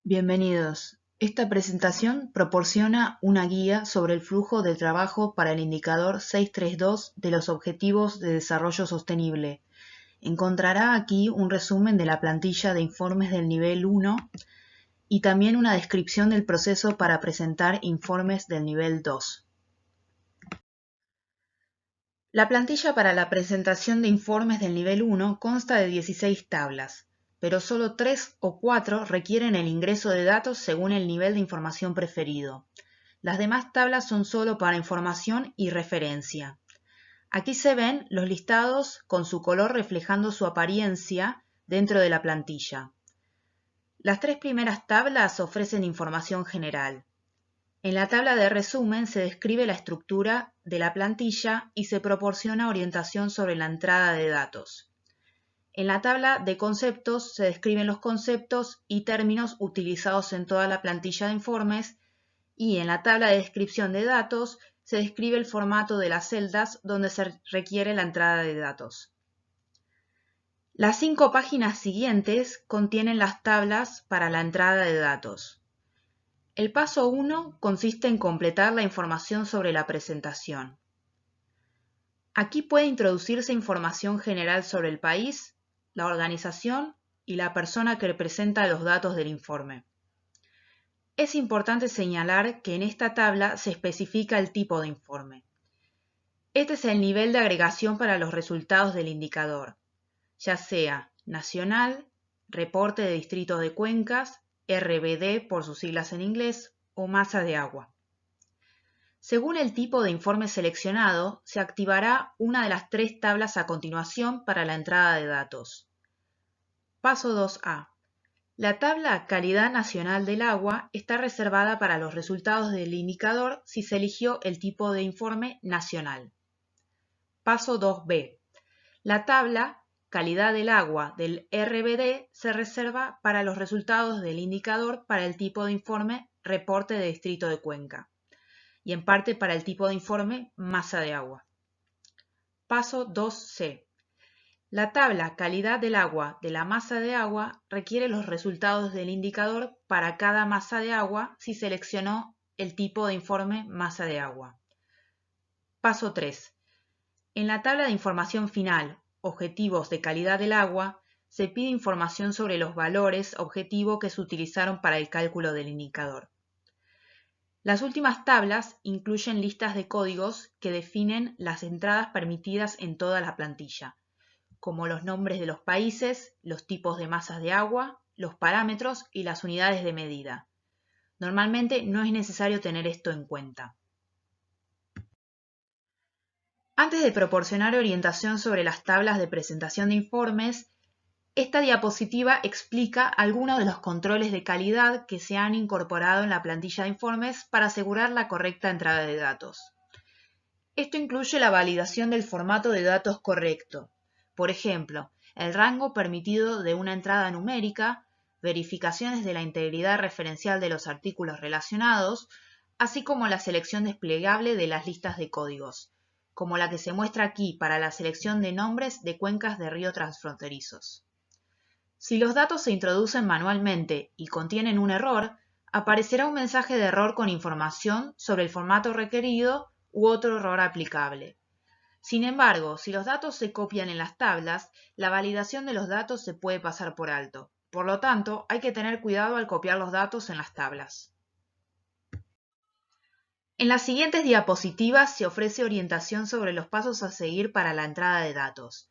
Bienvenidos. Esta presentación proporciona una guía sobre el flujo de trabajo para el indicador 632 de los Objetivos de Desarrollo Sostenible. Encontrará aquí un resumen de la plantilla de informes del nivel 1 y también una descripción del proceso para presentar informes del nivel 2. La plantilla para la presentación de informes del nivel 1 consta de 16 tablas, pero solo 3 o 4 requieren el ingreso de datos según el nivel de información preferido. Las demás tablas son solo para información y referencia. Aquí se ven los listados con su color reflejando su apariencia dentro de la plantilla. Las 3 primeras tablas ofrecen información general. En la tabla de resumen se describe la estructura de la plantilla y se proporciona orientación sobre la entrada de datos. En la tabla de conceptos se describen los conceptos y términos utilizados en toda la plantilla de informes y en la tabla de descripción de datos se describe el formato de las celdas donde se requiere la entrada de datos. Las 5 páginas siguientes contienen las tablas para la entrada de datos. El paso 1 consiste en completar la información sobre la presentación. Aquí puede introducirse información general sobre el país, la organización y la persona que representa los datos del informe. Es importante señalar que en esta tabla se especifica el tipo de informe. Este es el nivel de agregación para los resultados del indicador, ya sea nacional, reporte de distritos de cuencas, RBD por sus siglas en inglés, o masa de agua. Según el tipo de informe seleccionado, se activará una de las 3 tablas a continuación para la entrada de datos. Paso 2A. La tabla Calidad Nacional del Agua está reservada para los resultados del indicador si se eligió el tipo de informe nacional. Paso 2B. La tabla Calidad del Agua del RBD se reserva para los resultados del indicador para el tipo de informe Reporte de Distrito de Cuenca y en parte para el tipo de informe Masa de Agua. Paso 2C. La tabla Calidad del Agua de la masa de agua requiere los resultados del indicador para cada masa de agua si seleccionó el tipo de informe Masa de Agua. Paso 3. En la tabla de información final, Objetivos de calidad del agua, se pide información sobre los valores objetivo que se utilizaron para el cálculo del indicador. Las últimas tablas incluyen listas de códigos que definen las entradas permitidas en toda la plantilla, como los nombres de los países, los tipos de masas de agua, los parámetros y las unidades de medida. Normalmente no es necesario tener esto en cuenta. Antes de proporcionar orientación sobre las tablas de presentación de informes, esta diapositiva explica algunos de los controles de calidad que se han incorporado en la plantilla de informes para asegurar la correcta entrada de datos. Esto incluye la validación del formato de datos correcto, por ejemplo, el rango permitido de una entrada numérica, verificaciones de la integridad referencial de los artículos relacionados, así como la selección desplegable de las listas de códigos, como la que se muestra aquí para la selección de nombres de cuencas de río transfronterizos. Si los datos se introducen manualmente y contienen un error, aparecerá un mensaje de error con información sobre el formato requerido u otro error aplicable. Sin embargo, si los datos se copian en las tablas, la validación de los datos se puede pasar por alto. Por lo tanto, hay que tener cuidado al copiar los datos en las tablas. En las siguientes diapositivas se ofrece orientación sobre los pasos a seguir para la entrada de datos.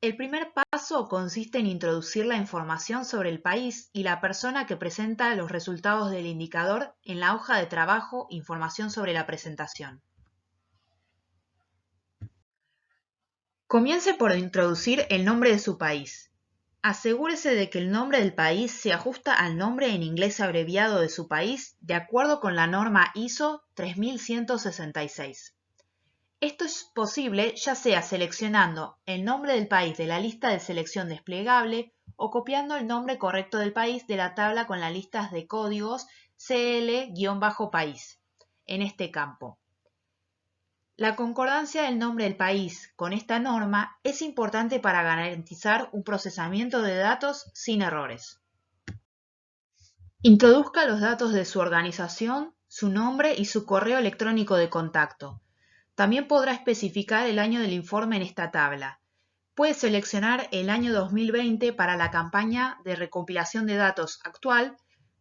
El primer paso consiste en introducir la información sobre el país y la persona que presenta los resultados del indicador en la hoja de trabajo Información sobre la presentación. Comience por introducir el nombre de su país. Asegúrese de que el nombre del país se ajusta al nombre en inglés abreviado de su país de acuerdo con la norma ISO 3166. Esto es posible ya sea seleccionando el nombre del país de la lista de selección desplegable o copiando el nombre correcto del país de la tabla con las listas de códigos CL-país en este campo. La concordancia del nombre del país con esta norma es importante para garantizar un procesamiento de datos sin errores. Introduzca los datos de su organización, su nombre y su correo electrónico de contacto. También podrá especificar el año del informe en esta tabla. Puede seleccionar el año 2020 para la campaña de recopilación de datos actual,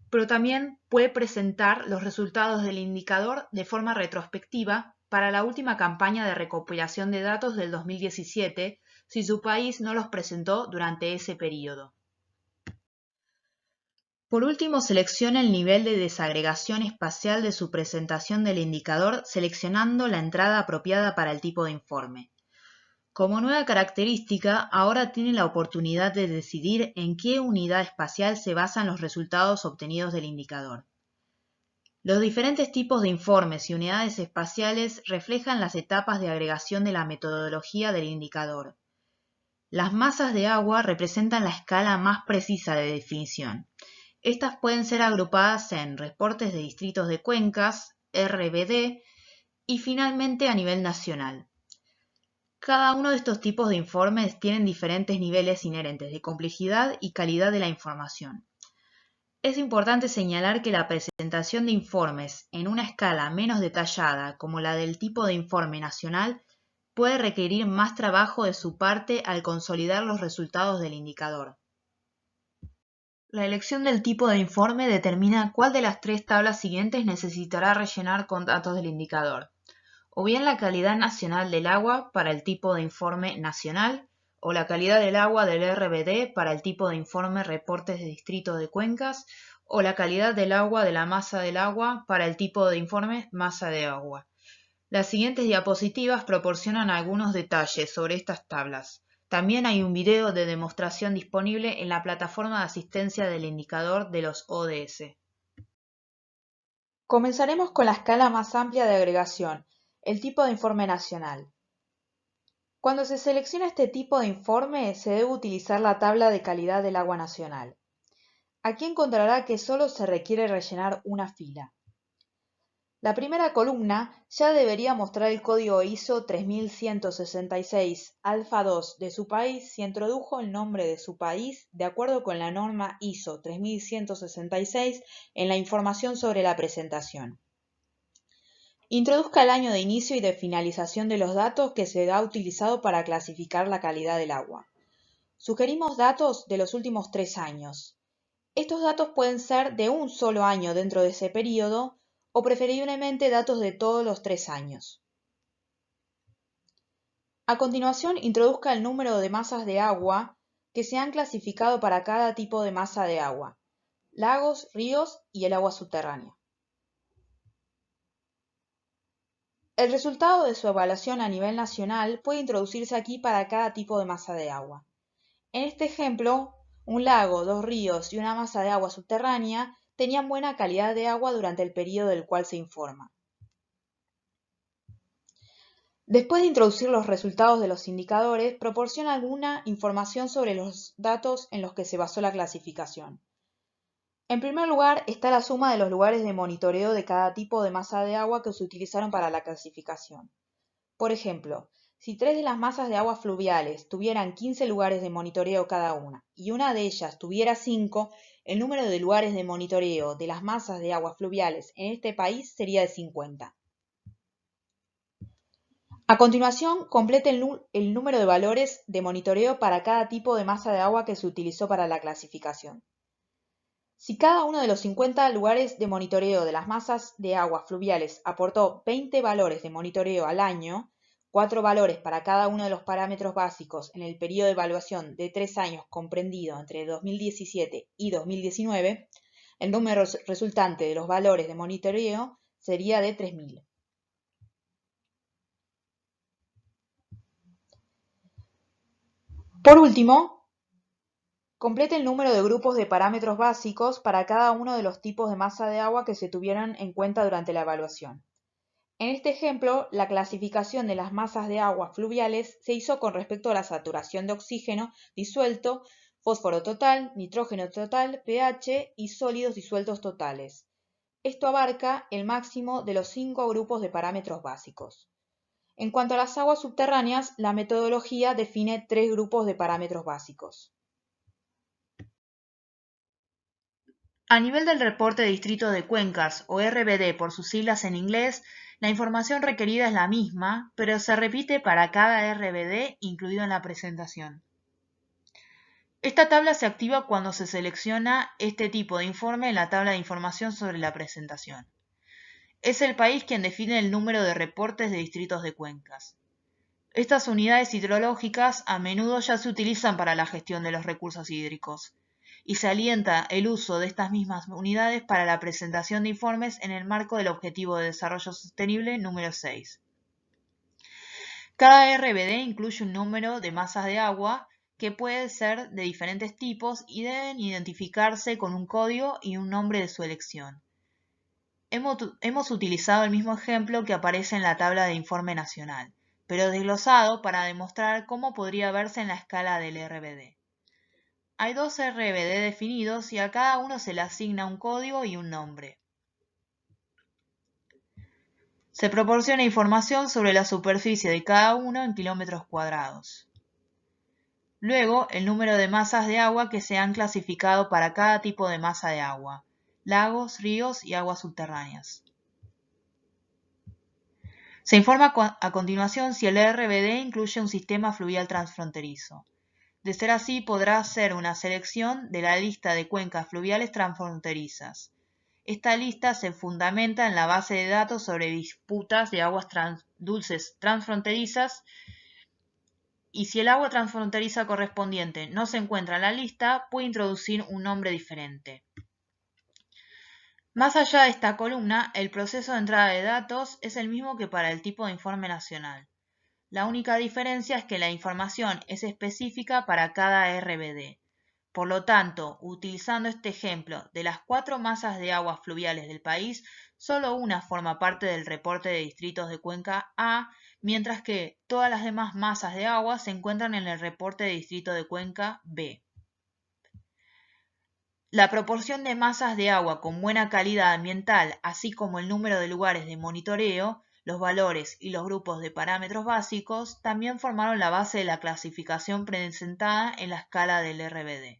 pero también puede presentar los resultados del indicador de forma retrospectiva para la última campaña de recopilación de datos del 2017, si su país no los presentó durante ese periodo. Por último, seleccione el nivel de desagregación espacial de su presentación del indicador seleccionando la entrada apropiada para el tipo de informe. Como nueva característica, ahora tiene la oportunidad de decidir en qué unidad espacial se basan los resultados obtenidos del indicador. Los diferentes tipos de informes y unidades espaciales reflejan las etapas de agregación de la metodología del indicador. Las masas de agua representan la escala más precisa de definición. Estas pueden ser agrupadas en reportes de distritos de cuencas, RBD, y finalmente a nivel nacional. Cada uno de estos tipos de informes tienen diferentes niveles inherentes de complejidad y calidad de la información. Es importante señalar que la presentación de informes en una escala menos detallada, como la del tipo de informe nacional, puede requerir más trabajo de su parte al consolidar los resultados del indicador. La elección del tipo de informe determina cuál de las tres tablas siguientes necesitará rellenar con datos del indicador. O bien la calidad nacional del agua para el tipo de informe nacional, o la calidad del agua del RBD para el tipo de informe reportes de distrito de cuencas, o la calidad del agua de la masa del agua para el tipo de informe masa de agua. Las siguientes diapositivas proporcionan algunos detalles sobre estas tablas. También hay un video de demostración disponible en la plataforma de asistencia del indicador de los ODS. Comenzaremos con la escala más amplia de agregación, el tipo de informe nacional. Cuando se selecciona este tipo de informe, se debe utilizar la tabla de calidad del agua nacional. Aquí encontrará que solo se requiere rellenar una fila. La primera columna ya debería mostrar el código ISO 3166 Alfa 2 de su país si introdujo el nombre de su país de acuerdo con la norma ISO 3166 en la información sobre la presentación. Introduzca el año de inicio y de finalización de los datos que se ha utilizado para clasificar la calidad del agua. Sugerimos datos de los últimos 3 años. Estos datos pueden ser de un solo año dentro de ese periodo o preferiblemente datos de todos los 3 años. A continuación, introduzca el número de masas de agua que se han clasificado para cada tipo de masa de agua, lagos, ríos y el agua subterránea. El resultado de su evaluación a nivel nacional puede introducirse aquí para cada tipo de masa de agua. En este ejemplo, un lago, 2 ríos y una masa de agua subterránea tenían buena calidad de agua durante el periodo del cual se informa. Después de introducir los resultados de los indicadores, proporciona alguna información sobre los datos en los que se basó la clasificación. En primer lugar está la suma de los lugares de monitoreo de cada tipo de masa de agua que se utilizaron para la clasificación. Por ejemplo, si 3 de las masas de agua fluviales tuvieran 15 lugares de monitoreo cada una y una de ellas tuviera 5, el número de lugares de monitoreo de las masas de agua fluviales en este país sería de 50. A continuación, complete el número de valores de monitoreo para cada tipo de masa de agua que se utilizó para la clasificación. Si cada uno de los 50 lugares de monitoreo de las masas de agua fluviales aportó 20 valores de monitoreo al año, 4 valores para cada uno de los parámetros básicos en el periodo de evaluación de 3 años comprendido entre 2017 y 2019, el número resultante de los valores de monitoreo sería de 3000. Por último, complete el número de grupos de parámetros básicos para cada uno de los tipos de masa de agua que se tuvieron en cuenta durante la evaluación. En este ejemplo, la clasificación de las masas de agua fluviales se hizo con respecto a la saturación de oxígeno disuelto, fósforo total, nitrógeno total, pH y sólidos disueltos totales. Esto abarca el máximo de los 5 grupos de parámetros básicos. En cuanto a las aguas subterráneas, la metodología define 3 grupos de parámetros básicos. A nivel del reporte de distrito de cuencas, o RBD por sus siglas en inglés, la información requerida es la misma, pero se repite para cada RBD incluido en la presentación. Esta tabla se activa cuando se selecciona este tipo de informe en la tabla de información sobre la presentación. Es el país quien define el número de reportes de distritos de cuencas. Estas unidades hidrológicas a menudo ya se utilizan para la gestión de los recursos hídricos, y se alienta el uso de estas mismas unidades para la presentación de informes en el marco del Objetivo de Desarrollo Sostenible número 6. Cada RBD incluye un número de masas de agua que puede ser de diferentes tipos y deben identificarse con un código y un nombre de su elección. Hemos utilizado el mismo ejemplo que aparece en la tabla de informe nacional, pero desglosado para demostrar cómo podría verse en la escala del RBD. Hay dos RBD definidos y a cada uno se le asigna un código y un nombre. Se proporciona información sobre la superficie de cada uno en kilómetros cuadrados. Luego, el número de masas de agua que se han clasificado para cada tipo de masa de agua: lagos, ríos y aguas subterráneas. Se informa a continuación si el RBD incluye un sistema fluvial transfronterizo. De ser así, podrá hacer una selección de la lista de cuencas fluviales transfronterizas. Esta lista se fundamenta en la base de datos sobre disputas de aguas dulces transfronterizas, y si el agua transfronteriza correspondiente no se encuentra en la lista, puede introducir un nombre diferente. Más allá de esta columna, el proceso de entrada de datos es el mismo que para el tipo de informe nacional. La única diferencia es que la información es específica para cada RBD. Por lo tanto, utilizando este ejemplo, de las 4 masas de aguas fluviales del país, solo una forma parte del reporte de distritos de cuenca A, mientras que todas las demás masas de agua se encuentran en el reporte de distrito de cuenca B. La proporción de masas de agua con buena calidad ambiental, así como el número de lugares de monitoreo, los valores y los grupos de parámetros básicos, también formaron la base de la clasificación presentada en la escala del RBD.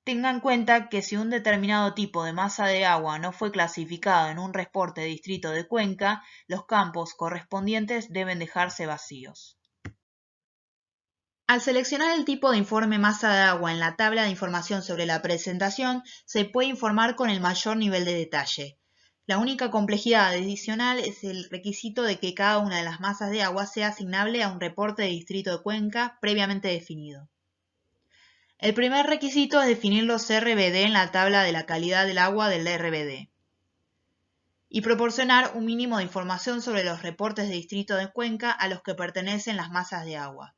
Tenga en cuenta que si un determinado tipo de masa de agua no fue clasificado en un reporte de distrito de cuenca, los campos correspondientes deben dejarse vacíos. Al seleccionar el tipo de informe masa de agua en la tabla de información sobre la presentación, se puede informar con el mayor nivel de detalle. La única complejidad adicional es el requisito de que cada una de las masas de agua sea asignable a un reporte de distrito de cuenca previamente definido. El primer requisito es definir los RBD en la tabla de la calidad del agua del RBD y proporcionar un mínimo de información sobre los reportes de distrito de cuenca a los que pertenecen las masas de agua,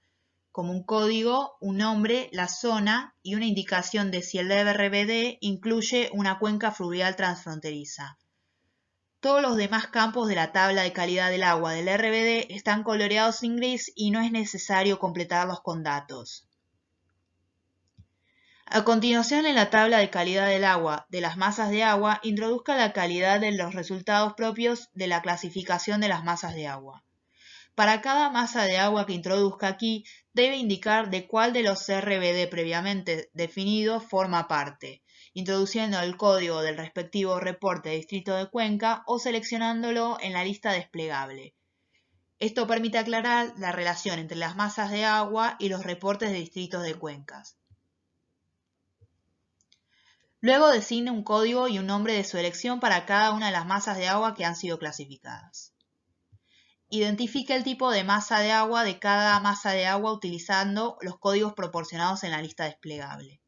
como un código, un nombre, la zona y una indicación de si el RBD incluye una cuenca fluvial transfronteriza. Todos los demás campos de la tabla de calidad del agua del RBD están coloreados en gris y no es necesario completarlos con datos. A continuación, en la tabla de calidad del agua de las masas de agua, introduzca la calidad de los resultados propios de la clasificación de las masas de agua. Para cada masa de agua que introduzca aquí, debe indicar de cuál de los RBD previamente definidos forma parte, introduciendo el código del respectivo reporte de distrito de cuenca o seleccionándolo en la lista desplegable. Esto permite aclarar la relación entre las masas de agua y los reportes de distritos de cuencas. Luego designe un código y un nombre de su elección para cada una de las masas de agua que han sido clasificadas. Identifique el tipo de masa de agua de cada masa de agua utilizando los códigos proporcionados en la lista desplegable.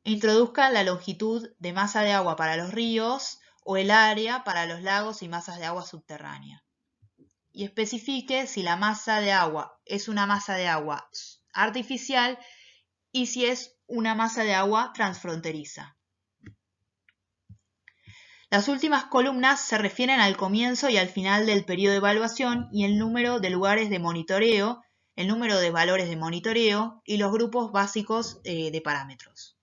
Introduzca la longitud de masa de agua para los ríos o el área para los lagos y masas de agua subterránea. Y especifique si la masa de agua es una masa de agua artificial y si es una masa de agua transfronteriza. Las últimas columnas se refieren al comienzo y al final del periodo de evaluación y el número de lugares de monitoreo, el número de valores de monitoreo y los grupos básicos de parámetros.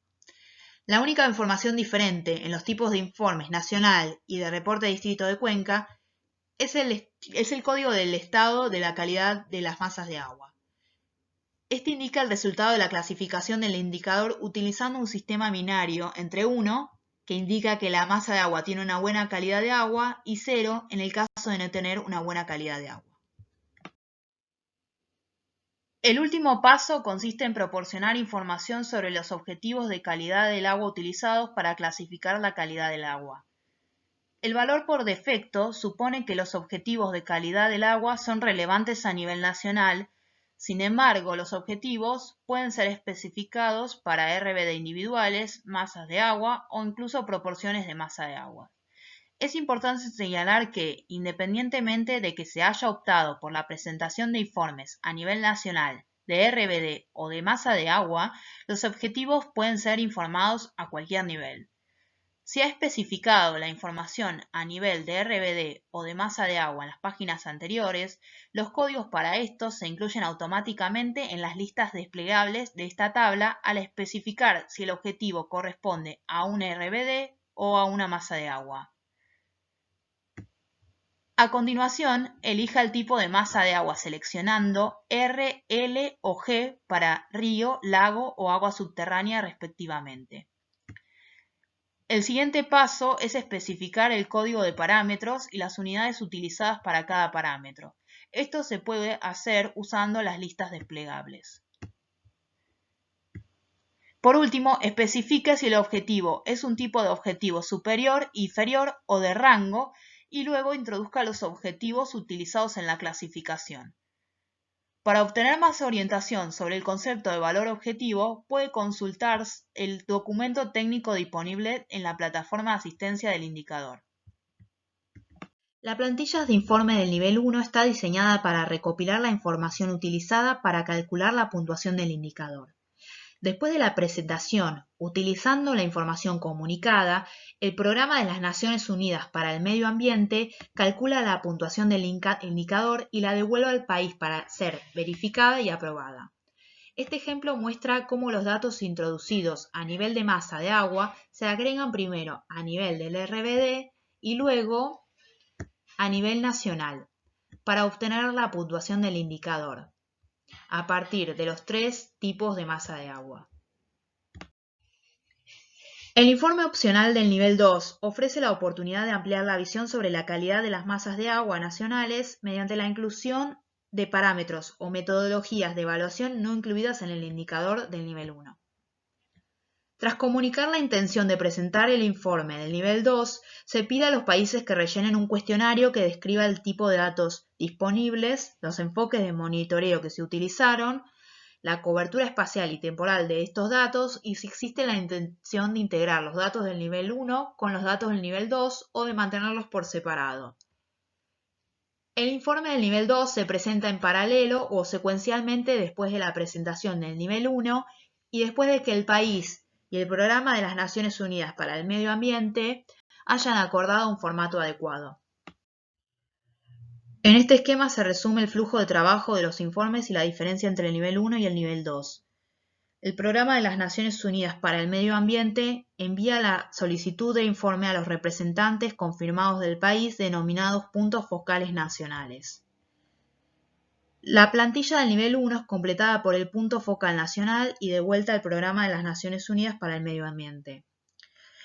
La única información diferente en los tipos de informes nacional y de reporte de distrito de cuenca es el código del estado de la calidad de las masas de agua. Este indica el resultado de la clasificación del indicador utilizando un sistema binario entre 1, que indica que la masa de agua tiene una buena calidad de agua, y 0 en el caso de no tener una buena calidad de agua. El último paso consiste en proporcionar información sobre los objetivos de calidad del agua utilizados para clasificar la calidad del agua. El valor por defecto supone que los objetivos de calidad del agua son relevantes a nivel nacional. Sin embargo, los objetivos pueden ser especificados para RBD individuales, masas de agua o incluso proporciones de masa de agua. Es importante señalar que, independientemente de que se haya optado por la presentación de informes a nivel nacional de RBD o de masa de agua, los objetivos pueden ser informados a cualquier nivel. Si ha especificado la información a nivel de RBD o de masa de agua en las páginas anteriores, los códigos para estos se incluyen automáticamente en las listas desplegables de esta tabla al especificar si el objetivo corresponde a un RBD o a una masa de agua. A continuación, elija el tipo de masa de agua seleccionando R, L o G para río, lago o agua subterránea respectivamente. El siguiente paso es especificar el código de parámetros y las unidades utilizadas para cada parámetro. Esto se puede hacer usando las listas desplegables. Por último, especifique si el objetivo es un tipo de objetivo superior, inferior o de rango, y luego introduzca los objetivos utilizados en la clasificación. Para obtener más orientación sobre el concepto de valor objetivo, puede consultar el documento técnico disponible en la plataforma de asistencia del indicador. La plantilla de informe del nivel 1 está diseñada para recopilar la información utilizada para calcular la puntuación del indicador. Después de la presentación, utilizando la información comunicada, el Programa de las Naciones Unidas para el Medio Ambiente calcula la puntuación del indicador y la devuelve al país para ser verificada y aprobada. Este ejemplo muestra cómo los datos introducidos a nivel de masa de agua se agregan primero a nivel del RBD y luego a nivel nacional para obtener la puntuación del indicador a partir de los tres tipos de masa de agua. El informe opcional del nivel 2 ofrece la oportunidad de ampliar la visión sobre la calidad de las masas de agua nacionales mediante la inclusión de parámetros o metodologías de evaluación no incluidas en el indicador del nivel 1. Tras comunicar la intención de presentar el informe del nivel 2, se pide a los países que rellenen un cuestionario que describa el tipo de datos disponibles, los enfoques de monitoreo que se utilizaron, la cobertura espacial y temporal de estos datos y si existe la intención de integrar los datos del nivel 1 con los datos del nivel 2 o de mantenerlos por separado. El informe del nivel 2 se presenta en paralelo o secuencialmente después de la presentación del nivel 1 y después de que el país y el Programa de las Naciones Unidas para el Medio Ambiente hayan acordado un formato adecuado. En este esquema se resume el flujo de trabajo de los informes y la diferencia entre el nivel 1 y el nivel 2. El Programa de las Naciones Unidas para el Medio Ambiente envía la solicitud de informe a los representantes confirmados del país denominados puntos focales nacionales. La plantilla del nivel 1 es completada por el punto focal nacional y devuelta al Programa de las Naciones Unidas para el Medio Ambiente.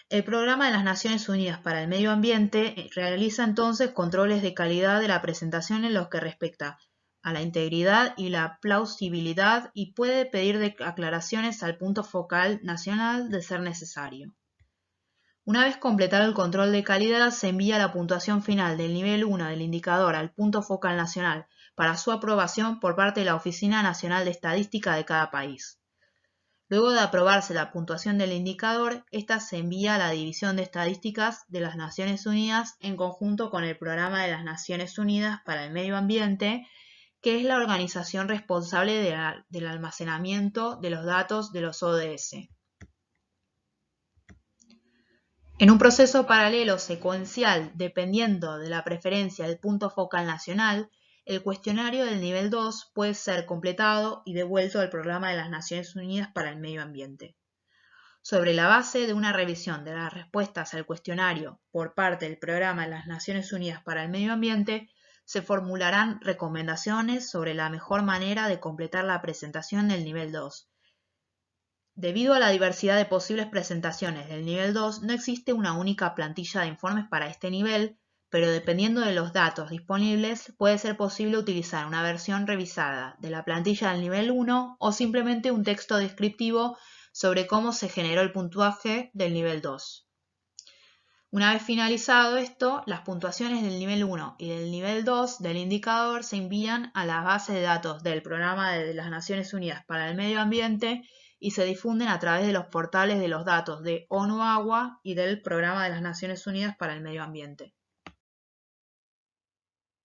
El Programa de las Naciones Unidas para el Medio Ambiente realiza entonces controles de calidad de la presentación en lo que respecta a la integridad y la plausibilidad y puede pedir aclaraciones al punto focal nacional de ser necesario. Una vez completado el control de calidad, se envía la puntuación final del nivel 1 del indicador al punto focal nacional para su aprobación por parte de la Oficina Nacional de Estadística de cada país. Luego de aprobarse la puntuación del indicador, esta se envía a la División de Estadísticas de las Naciones Unidas en conjunto con el Programa de las Naciones Unidas para el Medio Ambiente, que es la organización responsable del almacenamiento de los datos de los ODS. En un proceso paralelo secuencial, dependiendo de la preferencia del punto focal nacional, el cuestionario del nivel 2 puede ser completado y devuelto al Programa de las Naciones Unidas para el Medio Ambiente. Sobre la base de una revisión de las respuestas al cuestionario por parte del Programa de las Naciones Unidas para el Medio Ambiente, se formularán recomendaciones sobre la mejor manera de completar la presentación del nivel 2. Debido a la diversidad de posibles presentaciones del nivel 2, no existe una única plantilla de informes para este nivel, pero dependiendo de los datos disponibles, puede ser posible utilizar una versión revisada de la plantilla del nivel 1 o simplemente un texto descriptivo sobre cómo se generó el puntaje del nivel 2. Una vez finalizado esto, las puntuaciones del nivel 1 y del nivel 2 del indicador se envían a la base de datos del Programa de las Naciones Unidas para el Medio Ambiente y se difunden a través de los portales de los datos de ONU Agua y del Programa de las Naciones Unidas para el Medio Ambiente.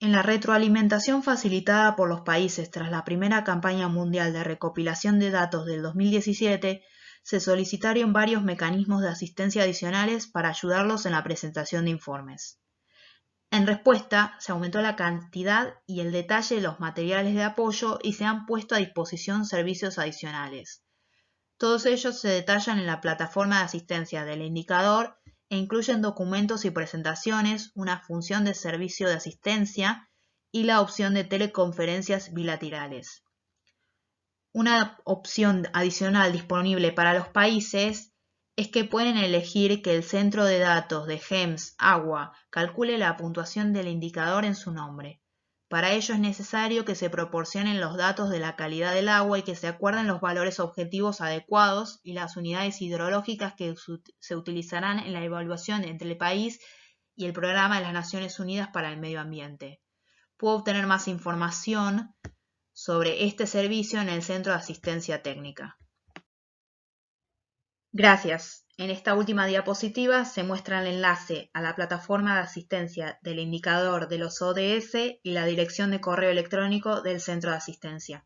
En la retroalimentación facilitada por los países tras la primera campaña mundial de recopilación de datos del 2017, se solicitaron varios mecanismos de asistencia adicionales para ayudarlos en la presentación de informes. En respuesta, se aumentó la cantidad y el detalle de los materiales de apoyo y se han puesto a disposición servicios adicionales. Todos ellos se detallan en la plataforma de asistencia del indicador e incluyen documentos y presentaciones, una función de servicio de asistencia y la opción de teleconferencias bilaterales. Una opción adicional disponible para los países es que pueden elegir que el centro de datos de GEMS Agua calcule la puntuación del indicador en su nombre. Para ello es necesario que se proporcionen los datos de la calidad del agua y que se acuerden los valores objetivos adecuados y las unidades hidrológicas que se utilizarán en la evaluación entre el país y el Programa de las Naciones Unidas para el Medio Ambiente. Puedo obtener más información sobre este servicio en el Centro de Asistencia Técnica. Gracias. En esta última diapositiva se muestra el enlace a la plataforma de asistencia del indicador de los ODS y la dirección de correo electrónico del Centro de Asistencia.